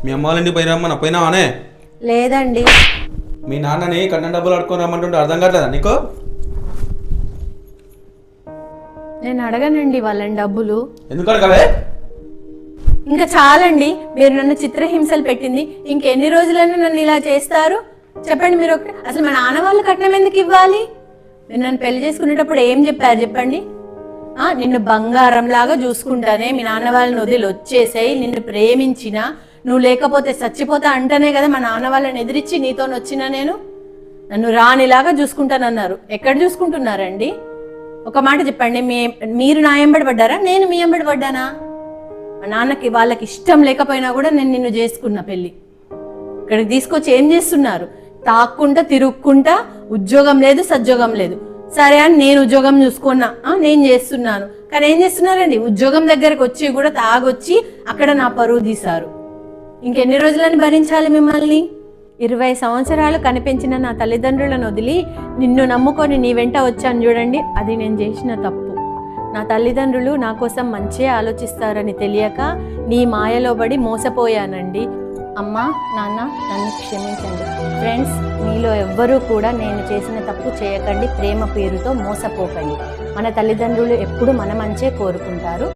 మీ అమ్మ వాళ్ళ ఇంటికి పోయినా పోయినావానే? లేదండి. మీ నాన్నని కట్నం డబ్బులు అడుకొని రమ్మంటుంటే అర్థం కావట్లేదా నీకు? నేను అడగనండి వాళ్ళని డబ్బులు. ఎందుకు అడగవే? ఇంకా చాలండి, మీరు నన్ను చిత్రహింసలు పెట్టింది. ఇంకెన్ని రోజులైనా నన్ను ఇలా చేస్తారు చెప్పండి. మీరు ఒకటి, అసలు మా నాన్న వాళ్ళు కట్నం ఎందుకు ఇవ్వాలి? మీరు నన్ను పెళ్లి చేసుకునేటప్పుడు ఏం చెప్పారు చెప్పండి? నిన్ను బంగారం లాగా చూసుకుంటానే, మీ నాన్న వాళ్ళని వదిలి వచ్చేసాయి, నిన్ను ప్రేమించిన, నువ్వు లేకపోతే చచ్చిపోతా అంటేనే కదా మా నాన్న వాళ్ళని ఎదిరించి నీతో వచ్చినా నేను. నన్ను రాణిలాగా చూసుకుంటానన్నారు. ఎక్కడ చూసుకుంటున్నారండి? ఒక మాట చెప్పండి, మీరు నా ఎంబడి పడ్డారా, నేను మీ ఎంబడి పడ్డానా? మా నాన్నకి వాళ్ళకి ఇష్టం లేకపోయినా కూడా నేను నిన్ను చేసుకున్నా పెళ్ళి. ఇక్కడికి తీసుకొచ్చి ఏం చేస్తున్నారు? తాక్కుంటా తిరుక్కుంటా, ఉద్యోగం లేదు సద్యోగం లేదు. సరే అని నేను ఉద్యోగం చూసుకున్నా, నేను చేస్తున్నాను. కానీ ఏం చేస్తున్నారండి? ఉద్యోగం దగ్గరకు వచ్చి కూడా తాగొచ్చి అక్కడ నా పరువు తీశారు. ఇంకెన్ని రోజులని భరించాలి మిమ్మల్ని? 20 సంవత్సరాలు కనిపించిన నా తల్లిదండ్రులను వదిలి నిన్ను నమ్ముకొని నీ వెంట వచ్చాను చూడండి, అది నేను చేసిన తప్పు. నా తల్లిదండ్రులు నా కోసం మంచిగా ఆలోచిస్తారని తెలియక నీ మాయలో పడి మోసపోయానండి. అమ్మా, నాన్న, నన్ను క్షమించండి. ఫ్రెండ్స్, మీలో ఎవ్వరూ కూడా నేను చేసిన తప్పు చేయకండి. ప్రేమ పేరుతో మోసపోకండి. మన తల్లిదండ్రులు ఎప్పుడు మన మంచే కోరుకుంటారు.